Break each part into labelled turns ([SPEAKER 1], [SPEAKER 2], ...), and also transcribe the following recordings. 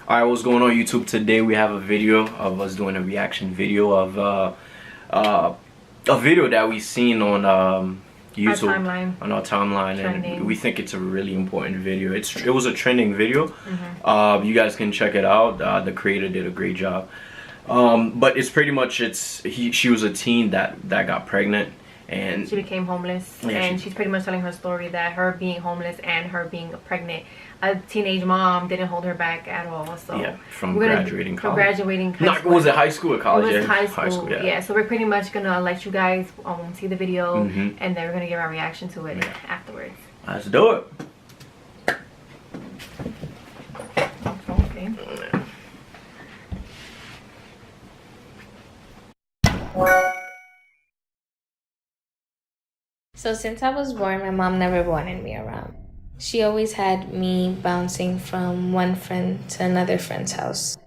[SPEAKER 1] Alright, what's going on YouTube? Today we have a video of us doing a reaction video of a video that we seen on YouTube, on our timeline, and we think it's a really important video. It was a trending video. You guys can check it out. The creator did a great job. But it's pretty much she was a teen that got pregnant and
[SPEAKER 2] she became homeless, and she's pretty much telling her story that her being homeless and her being pregnant, a teenage mom didn't hold her back at all. So
[SPEAKER 1] yeah, from graduating college.
[SPEAKER 2] Was
[SPEAKER 1] it high school or college?
[SPEAKER 2] It was high school. Yeah. So we're pretty much gonna let you guys see the video, and then we're gonna give our reaction to it afterwards.
[SPEAKER 1] Let's do it.
[SPEAKER 2] Okay.
[SPEAKER 3] So since I was born, my mom never wanted me around. She always had me bouncing from one friend to another friend's house.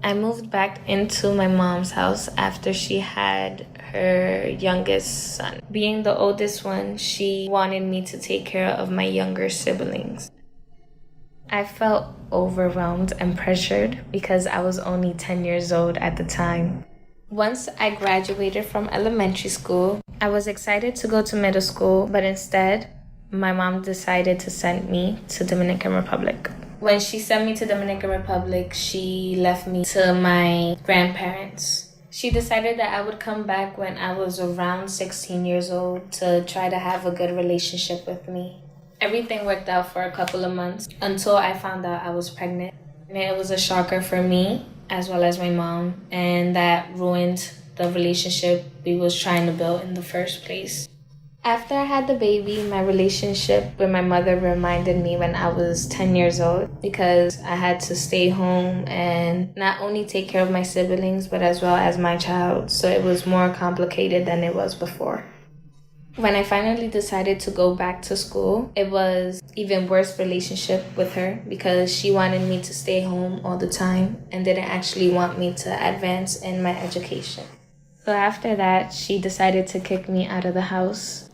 [SPEAKER 3] I moved back into my mom's house after she had her youngest son. Being the oldest one, she wanted me to take care of my younger siblings. I felt overwhelmed and pressured because I was only 10 years old at the time. Once I graduated from elementary school, I was excited to go to middle school, but instead, my mom decided to send me to Dominican Republic. When she sent me to Dominican Republic, she left me to my grandparents. She decided that I would come back when I was around 16 years old to try to have a good relationship with me. Everything worked out for a couple of months until I found out I was pregnant. And it was a shocker for me as well as my mom, and that ruined the relationship we was trying to build in the first place. After I had the baby, my relationship with my mother reminded me when I was 10 years old, because I had to stay home and not only take care of my siblings, but as well as my child. So it was more complicated than it was before. When I finally decided to go back to school, it was even worse relationship with her because she wanted me to stay home all the time and didn't actually want me to advance in my education. So after that, she decided to kick me out of the house.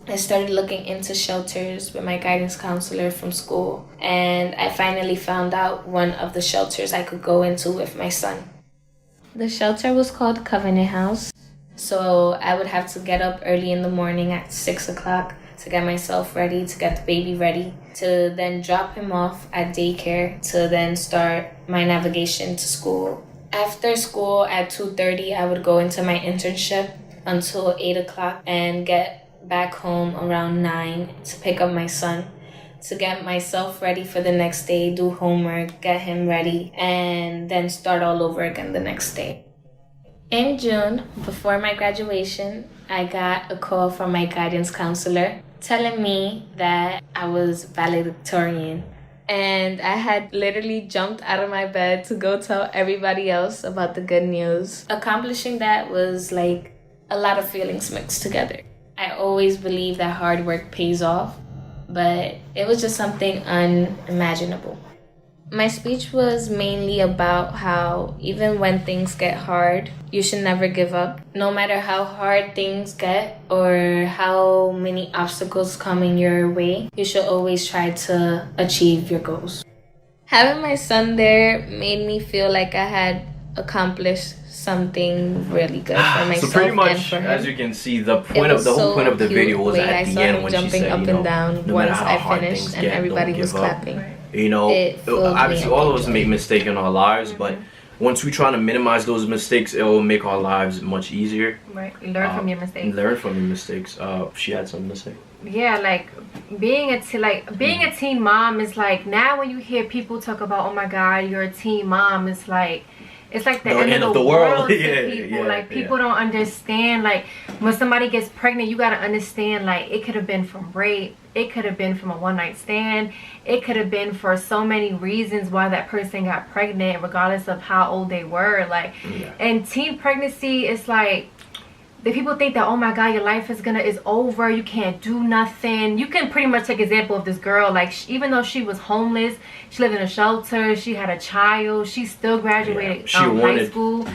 [SPEAKER 3] I started looking into shelters with my guidance counselor from school, and I finally found out one of the shelters I could go into with my son. The shelter was called Covenant House. So I would have to get up early in the morning at 6 o'clock to get myself ready, to get the baby ready, to then drop him off at daycare, to then start my navigation to school. After school at 2:30, I would go into my internship until 8 o'clock and get back home around 9 to pick up my son, to get myself ready for the next day, do homework, get him ready, and then start all over again the next day. In June, before my graduation, I got a call from my guidance counselor telling me that I was valedictorian. And I had literally jumped out of my bed to go tell everybody else about the good news. Accomplishing that was like a lot of feelings mixed together. I always believe that hard work pays off, but it was just something unimaginable. My speech was mainly about how even when things get hard, you should never give up. No matter how hard things get or how many obstacles come in your way, you should always try to achieve your goals. Having my son there made me feel like I had accomplished something really good for myself.
[SPEAKER 1] So pretty much,
[SPEAKER 3] and for him.
[SPEAKER 1] as you can see, the whole point of the video was at the end when she said,
[SPEAKER 3] up and down
[SPEAKER 1] no
[SPEAKER 3] once
[SPEAKER 1] matter how
[SPEAKER 3] I
[SPEAKER 1] hard
[SPEAKER 3] finished
[SPEAKER 1] things
[SPEAKER 3] and
[SPEAKER 1] get,
[SPEAKER 3] everybody
[SPEAKER 1] don't
[SPEAKER 3] was
[SPEAKER 1] give up.
[SPEAKER 3] clapping.
[SPEAKER 1] You know, obviously all of us make mistakes in our lives, but once we try to minimize those mistakes, it will make our lives much easier.
[SPEAKER 2] Right, learn from your mistakes.
[SPEAKER 1] Learn from your mistakes. She had something to say.
[SPEAKER 2] Yeah, like being a teen mom is like, now when you hear people talk about, oh my God, you're a teen mom, it's like the end of the world to people. Like people don't understand. Like when somebody gets pregnant, you gotta understand. Like it could have been from rape. It could have been from a one-night stand. It could have been for so many reasons why that person got pregnant, regardless of how old they were. Like, and teen pregnancy is like, the people think that, oh my God, your life is over, you can't do nothing. You can pretty much take example of this girl. Like even though she was homeless, she lived in a shelter, she had a child, she still graduated high school.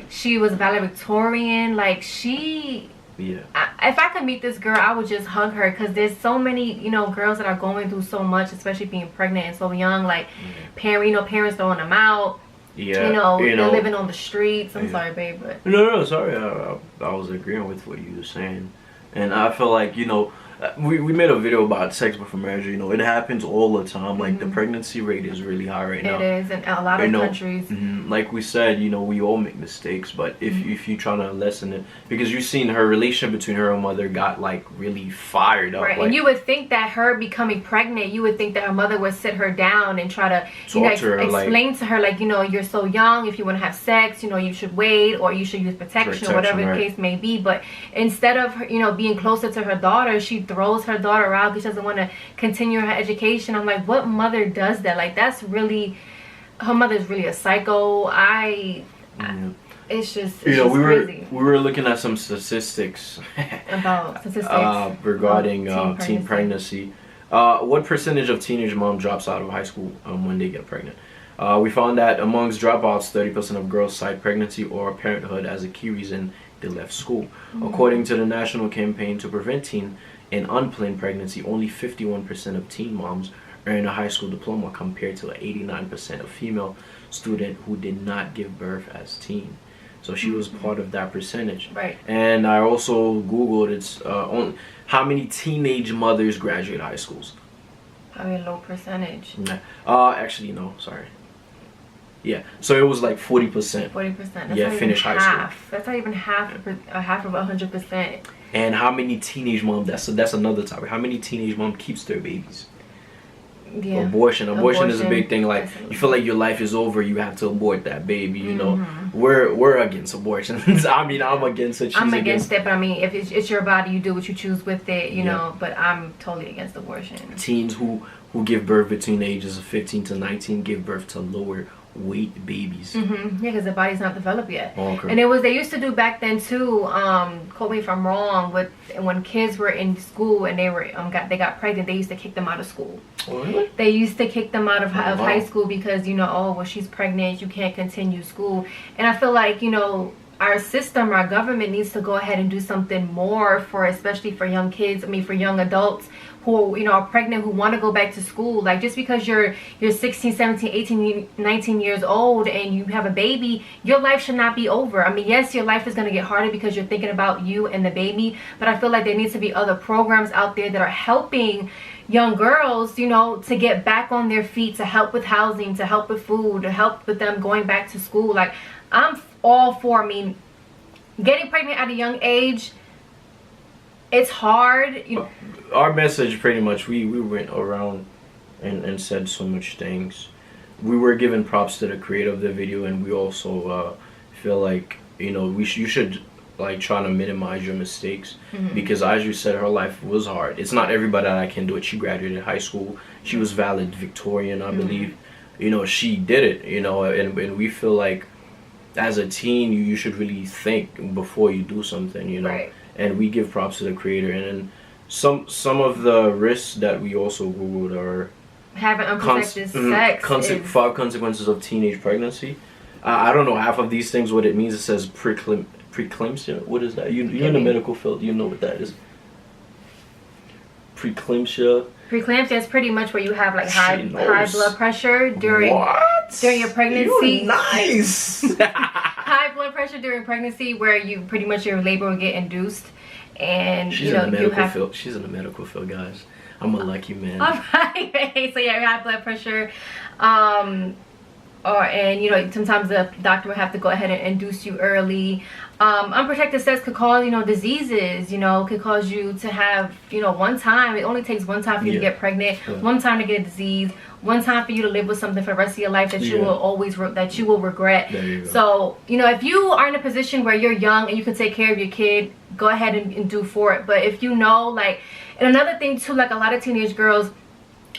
[SPEAKER 2] She was valedictorian. Like she
[SPEAKER 1] Yeah.
[SPEAKER 2] If I could meet this girl, I would just hug her, because there's so many, you know, girls that are going through so much, especially being pregnant and so young. Like, parents throwing them out.
[SPEAKER 1] Yeah.
[SPEAKER 2] You know, they're living on the streets. I'm sorry, babe, but
[SPEAKER 1] no, sorry. I was agreeing with what you were saying, and I feel like, you know, we made a video about sex before marriage. You know, it happens all the time. Like, the pregnancy rate is really high right now.
[SPEAKER 2] It is in a lot of countries.
[SPEAKER 1] Like we said, you know, we all make mistakes, but if you're trying to lessen it, because you've seen her relationship between her and mother got like really fired up.
[SPEAKER 2] Right,
[SPEAKER 1] like,
[SPEAKER 2] and you would think that her becoming pregnant, you would think that her mother would sit her down and try to, you know, explain to her, like, you know, you're so young. If you want to have sex, you know, you should wait, or you should use protection or whatever the case may be. But instead of her, you know, being closer to her daughter, she throws her daughter out because she doesn't want to continue her education. I'm like, what mother does that? Like, that's really, her mother's really a psycho. It's just, it's just crazy.
[SPEAKER 1] We were looking at some statistics
[SPEAKER 2] about
[SPEAKER 1] regarding teen pregnancy. What percentage of teenage mom drops out of high school when they get pregnant? We found that amongst dropouts, 30% of girls cite pregnancy or parenthood as a key reason they left school. According to the National Campaign to Prevent Teen and Unplanned Pregnancy, only 51% of teen moms earn a high school diploma, compared to 89% of female students who did not give birth as teen. So she was part of that percentage.
[SPEAKER 2] Right.
[SPEAKER 1] And I also Googled how many teenage mothers graduate high schools.
[SPEAKER 2] Probably a low percentage.
[SPEAKER 1] Actually, no, sorry. Yeah, so it was like 40%.
[SPEAKER 2] 40%.
[SPEAKER 1] Yeah, finish high school.
[SPEAKER 2] That's not even half of 100%.
[SPEAKER 1] And how many teenage moms? That's another topic. How many teenage mom keeps their babies?
[SPEAKER 2] Yeah.
[SPEAKER 1] Abortion is a big thing. Like, you feel like your life is over, you have to abort that baby. You know, we're against abortions. I mean, I'm against it.
[SPEAKER 2] I'm against it, but I mean, if it's your body, you do what you choose with it. You know, but I'm totally against abortion.
[SPEAKER 1] Teens who give birth between the ages of 15 to 19 give birth to lower weight babies.
[SPEAKER 2] Yeah, because the body's not developed yet.
[SPEAKER 1] Okay.
[SPEAKER 2] And they used to do back then too, quote me if I'm wrong, but when kids were in school and they got pregnant, they used to kick them out of school.
[SPEAKER 1] Oh, really?
[SPEAKER 2] They used to kick them out of high school because, you know, oh, well, she's pregnant, you can't continue school. And I feel like, you know, our system, our government needs to go ahead and do something more for, especially for young kids, for young adults who, you know, are pregnant, who want to go back to school. Like, just because you're 16, 17, 18, 19 years old and you have a baby, your life should not be over. I mean, yes, your life is going to get harder because you're thinking about you and the baby, but I feel like there needs to be other programs out there that are helping young girls, you know, to get back on their feet, to help with housing, to help with food, to help with them going back to school. Like, I'm all for, getting pregnant at a young age, it's hard. You know.
[SPEAKER 1] Our message, pretty much, we went around and said so much things. We were giving props to the creator of the video, and we also feel like, you know, you should like try to minimize your mistakes, because as you said, her life was hard. It's not everybody that can do it. She graduated high school. She was valedictorian, I believe. You know, she did it, you know, and we feel like as a teen, you should really think before you do something, you know.
[SPEAKER 2] Right.
[SPEAKER 1] And we give props to the creator. And then some of the risks that we also Googled are
[SPEAKER 2] having unprotected sex.
[SPEAKER 1] 5 consequences of teenage pregnancy. I don't know half of these things what it means. It says preeclampsia. What is that? You're in the medical field. You know what that is. Preeclampsia.
[SPEAKER 2] Preeclampsia is pretty much where you have like high blood pressure during your pregnancy.
[SPEAKER 1] You're nice.
[SPEAKER 2] High blood pressure during pregnancy, where you pretty much your labor will get induced, and
[SPEAKER 1] she's in the medical field. She's in the medical field, guys. I'm a lucky man.
[SPEAKER 2] All right. So yeah, high blood pressure, and you know, sometimes the doctor will have to go ahead and induce you early. Unprotected sex could cause, you know, diseases, you know, could cause you to have, you know, one time. It only takes one time for you to get pregnant, one time to get a disease, one time for you to live with something for the rest of your life that you will always regret.
[SPEAKER 1] There you go.
[SPEAKER 2] So, you know, if you are in a position where you're young and you can take care of your kid, go ahead and do for it. But if you know, like, and another thing too, like a lot of teenage girls,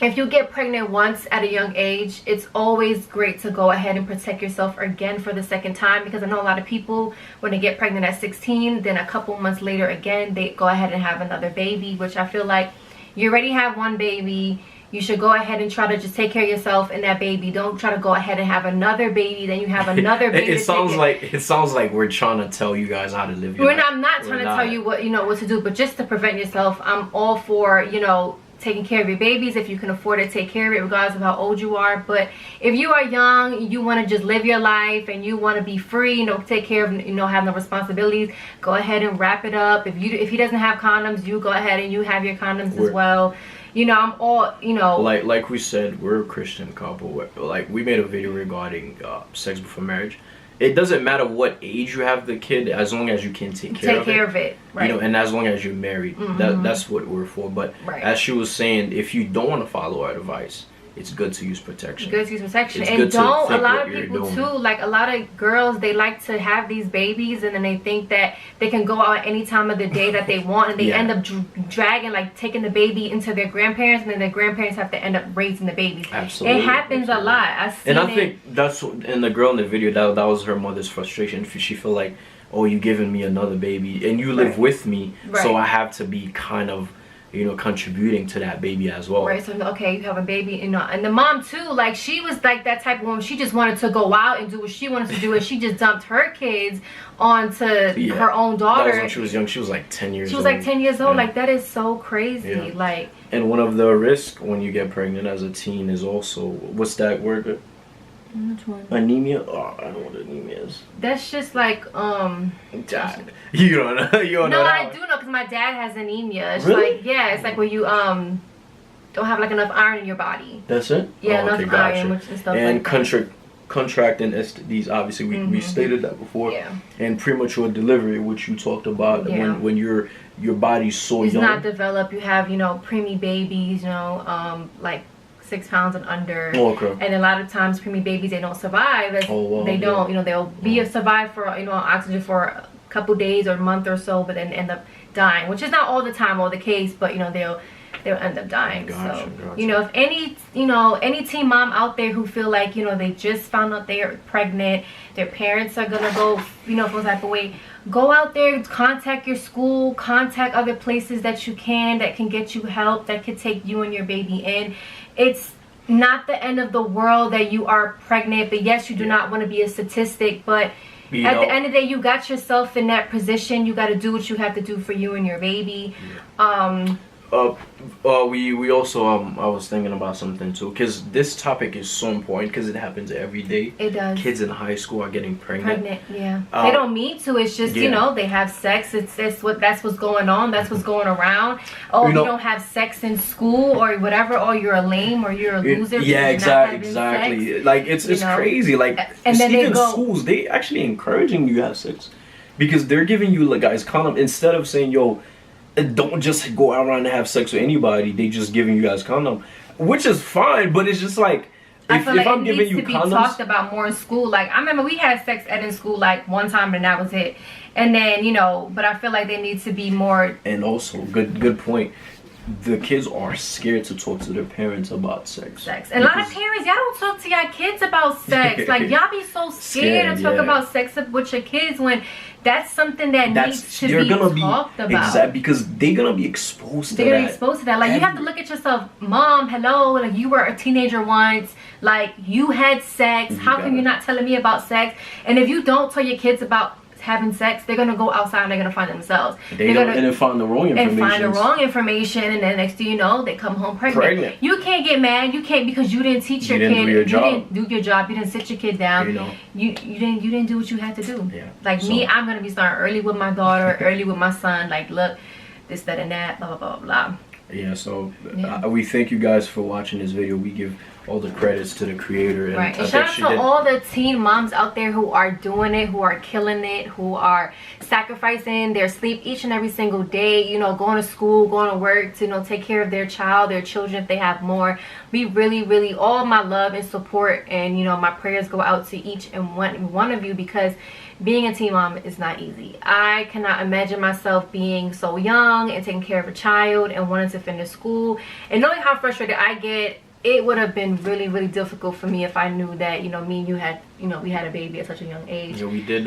[SPEAKER 2] if you get pregnant once at a young age, it's always great to go ahead and protect yourself again for the second time, because I know a lot of people, when they get pregnant at 16, then a couple months later again, they go ahead and have another baby, which I feel like you already have one baby. You should go ahead and try to just take care of yourself and that baby. Don't try to go ahead and have another baby, then you have another baby.
[SPEAKER 1] It sounds like we're trying to tell you guys how to live your life.
[SPEAKER 2] I'm not trying to tell you what what to do, but just to prevent yourself, I'm all for taking care of your babies if you can afford to take care of it, regardless of how old you are. But if you are young, you want to just live your life and you want to be free, take care of, have no responsibilities, go ahead and wrap it up. If he doesn't have condoms, you go ahead and you have your condoms as well. I'm all,
[SPEAKER 1] like we said, we're a Christian couple. Like, we made a video regarding sex before marriage. It doesn't matter what age you have the kid, as long as you can take care of it. Right. And as long as you're married. That's what we're for. But as she was saying, if you don't want to follow our advice, it's good to use protection.
[SPEAKER 2] Good to use protection. And a lot of people too, like a lot of girls, they like to have these babies and then they think that they can go out any time of the day that they want, and they end up dragging, like taking the baby into their grandparents, and then their grandparents have to end up raising the babies.
[SPEAKER 1] Absolutely.
[SPEAKER 2] It happens a lot.
[SPEAKER 1] I think that's what, and the girl in the video, that was her mother's frustration. She feel like, oh, you giving me another baby and you live with me, so I have to be kind of contributing to that baby as well.
[SPEAKER 2] Right, so okay, you have a baby, and the mom too, like she was like that type of woman. She just wanted to go out and do what she wanted to do, and she just dumped her kids onto her own daughter.
[SPEAKER 1] That was when she was young. She was like 10 years old.
[SPEAKER 2] She was like 10 years old. Like, that is so crazy. Like,
[SPEAKER 1] and one of the risks when you get pregnant as a teen is also, what's that word?
[SPEAKER 2] Which one?
[SPEAKER 1] Anemia? Oh, I don't know what anemia is.
[SPEAKER 2] That's just like
[SPEAKER 1] Dad. You don't know.
[SPEAKER 2] No, I do know, because my dad has anemia. It's
[SPEAKER 1] really?
[SPEAKER 2] like, yeah, it's like where you don't have like enough iron in your body.
[SPEAKER 1] That's it?
[SPEAKER 2] Yeah, enough iron and stuff
[SPEAKER 1] and
[SPEAKER 2] like
[SPEAKER 1] contracting STDs, obviously we stated that before.
[SPEAKER 2] Yeah.
[SPEAKER 1] And premature delivery, which you talked about, when your body's so
[SPEAKER 2] it's
[SPEAKER 1] young.
[SPEAKER 2] It's not developed. You have preemie babies, like 6 pounds and under. And a lot of times preemie babies, they don't survive. They don't, they'll be survive for oxygen for a couple days or a month or so, but then end up dying, which is not all the time the case, but they'll end up dying.
[SPEAKER 1] Gotcha.
[SPEAKER 2] If any teen mom out there who feel like they just found out they're pregnant, their parents are gonna go some type of way, go out there, contact your school, contact other places that you can that can get you help, that could take you and your baby in. It's not the end of the world that you are pregnant, but yes, you do not want to be a statistic, but at the end of the day, you got yourself in that position. You got to do what you have to do for you and your baby.
[SPEAKER 1] We also I was thinking about something too, because this topic is so important, because it happens every day.
[SPEAKER 2] It does.
[SPEAKER 1] Kids in high school are getting pregnant.
[SPEAKER 2] Yeah. They don't mean to. It's just they have sex. That's what's going on. That's what's going around. Oh, you don't have sex in school or whatever. Oh, you're a lame or you're a loser.
[SPEAKER 1] Yeah, exactly.
[SPEAKER 2] Sex.
[SPEAKER 1] Like it's crazy. Like,
[SPEAKER 2] and then
[SPEAKER 1] even schools, they actually encouraging you to have sex, because they're giving you guys condom, instead of saying, yo, don't just go out around and have sex with anybody. They just giving you guys condom, which is fine, but it's just like, if I'm giving you condoms, it needs to be
[SPEAKER 2] talked about more in school. Like, I remember we had sex ed in school like one time and that was it. And then but I feel like there needs to be more.
[SPEAKER 1] And also, good point. The kids are scared to talk to their parents about sex.
[SPEAKER 2] And a lot of parents, y'all don't talk to your kids about sex. Like, y'all be so scared to talk about sex with your kids, when that's something that needs to be talked about.
[SPEAKER 1] Exactly, because they're gonna be exposed to that.
[SPEAKER 2] They're gonna be exposed to that. Like, you have to look at yourself, Mom, hello, like, you were a teenager once, like, you had sex. How come you're not telling me about sex? And if you don't tell your kids about having sex, they're gonna go outside and they're gonna find themselves.
[SPEAKER 1] They're gonna find the wrong
[SPEAKER 2] information. And then next thing you know, they come home pregnant. You can't get mad. You can't, because you didn't teach your kid. You didn't do your job. You didn't sit your kid down. You didn't do what you had to do. Like me, I'm gonna be starting early with my daughter, early with my son. Like, look, this, that, and that, blah, blah, blah, blah.
[SPEAKER 1] Yeah, so we thank you guys for watching this video. We give all the credits to the creator. And
[SPEAKER 2] and shout out to all the teen moms out there who are doing it, who are killing it, who are sacrificing their sleep each and every single day, going to school, going to work to, take care of their child, their children if they have more. We really, really, all my love and support, and, my prayers go out to each and one of you, because being a teen mom is not easy. I cannot imagine myself being so young and taking care of a child and wanting to finish school, and knowing how frustrated I get. It would have been really, really difficult for me if I knew that, me and you had, we had a baby at such a young age.
[SPEAKER 1] Yeah, we did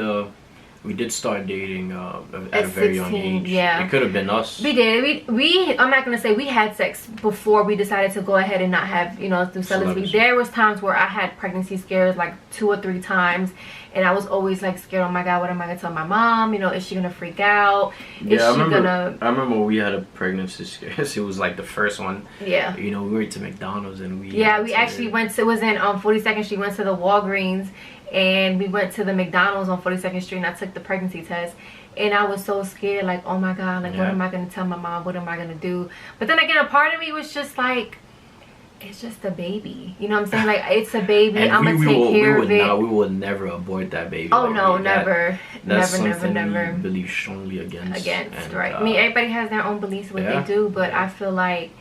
[SPEAKER 1] We did start dating at a very 16, young age.
[SPEAKER 2] Yeah,
[SPEAKER 1] it could have been us.
[SPEAKER 2] We did. We I'm not gonna say we had sex before we decided to go ahead and not have, you know, through celibacy. There was times where I had pregnancy scares like 2 or 3 times, and I was always like scared. Oh my God, what am I gonna tell my mom? You know, is she gonna freak out?
[SPEAKER 1] I remember we had a pregnancy scare. It was like the first one.
[SPEAKER 2] Yeah.
[SPEAKER 1] You know, we went to McDonald's and we.
[SPEAKER 2] Yeah, we actually went to. It was in 42nd Street. Went to the Walgreens. And we went to the McDonald's on 42nd Street, and I took the pregnancy test. And I was so scared, like, oh my God, like, what am I going to tell my mom? What am I going to do? But then again, a part of me was just like, it's just a baby. You know what I'm saying? Like, it's a baby. I'm going to take care of it.
[SPEAKER 1] We would never abort that baby.
[SPEAKER 2] Oh, no, never.
[SPEAKER 1] That's
[SPEAKER 2] never.
[SPEAKER 1] We believe strongly against.
[SPEAKER 2] Right. I mean, everybody has their own beliefs, what they do, but I feel like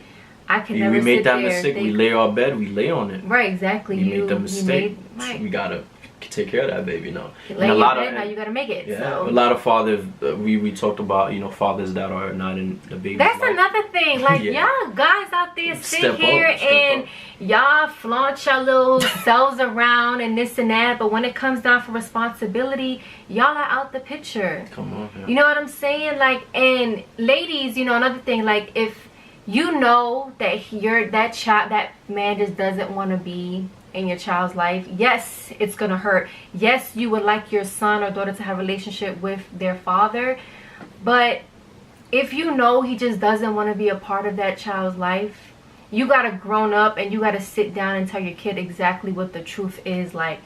[SPEAKER 2] I can never sit there.
[SPEAKER 1] We made that mistake. We lay our bed, we lay on it.
[SPEAKER 2] Right, exactly.
[SPEAKER 1] We made the mistake. We got to take care of that baby now.
[SPEAKER 2] And a lot of now you gotta make it.
[SPEAKER 1] Yeah,
[SPEAKER 2] so.
[SPEAKER 1] A lot of fathers we talked about, you know, fathers that are not in the baby.
[SPEAKER 2] That's another thing. Like y'all guys out there sit here and y'all flaunt your little selves around and this and that, but when it comes down for responsibility, y'all are out the picture.
[SPEAKER 1] Come on. Yeah.
[SPEAKER 2] You know what I'm saying? Like, and ladies, you know, another thing, like if you know that that man just doesn't want to be in your child's life, yes, it's gonna hurt. Yes, you would like your son or daughter to have a relationship with their father, but if you know he just doesn't want to be a part of that child's life, you gotta grown up and you gotta sit down and tell your kid exactly what the truth is. Like,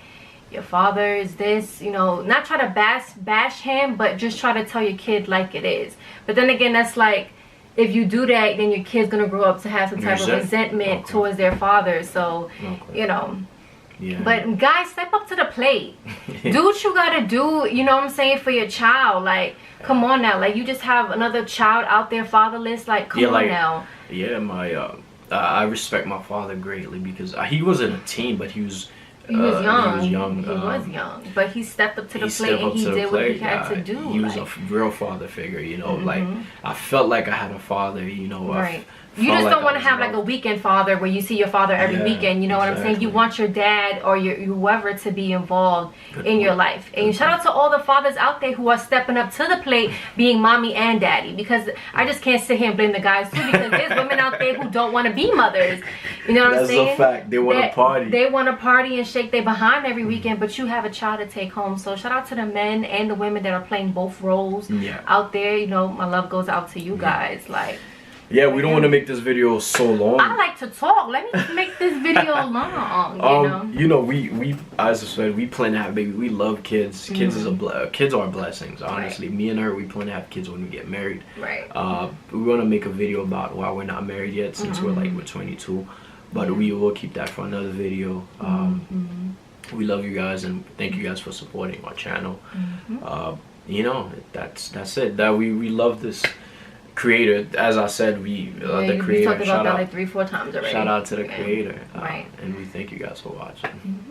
[SPEAKER 2] your father is this, you know, not try to bash him, but just try to tell your kid like it is. But then again, that's like, if you do that, then your kid's gonna grow up to have some type of resentment towards their father. So, you know.
[SPEAKER 1] Yeah.
[SPEAKER 2] But guys, step up to the plate. Do what you gotta do, you know what I'm saying, for your child. Like, come on now. Like, you just have another child out there fatherless. Like, come on now.
[SPEAKER 1] Yeah, I respect my father greatly because he wasn't a teen, but he was young.
[SPEAKER 2] He was young, but he stepped up to the plate and he did what he had to do.
[SPEAKER 1] He was a real father figure, you know. Like, I felt like I had a father, you know.
[SPEAKER 2] Right. You just don't want to have like a weekend father where you see your father every weekend. You know what I'm saying? You want your dad or your whoever to be involved in your life. And shout out to all the fathers out there who are stepping up to the plate, being mommy and daddy. Because I just can't sit here and blame the guys too. Because there's women out there who don't want to be mothers. You know what I'm saying?
[SPEAKER 1] That's a fact. They want to party.
[SPEAKER 2] They want to party and shake their behind every weekend. But you have a child to take home. So shout out to the men and the women that are playing both roles out there. You know, my love goes out to you guys. Like.
[SPEAKER 1] Yeah, we don't want to make this video so long.
[SPEAKER 2] I like to talk. Let me make this video long.
[SPEAKER 1] You know, we as I said, we plan to have baby. We love kids. Kids kids are blessings. Honestly, me and her, we plan to have kids when we get married.
[SPEAKER 2] Right.
[SPEAKER 1] We want to make a video about why we're not married yet, since we're 22. But we will keep that for another video. We love you guys and thank you guys for supporting our channel. You know, that's it. That we love this creator. As I said, the creator.
[SPEAKER 2] We talked about that like 3-4 times already.
[SPEAKER 1] Shout out to the creator. And we thank you guys for watching.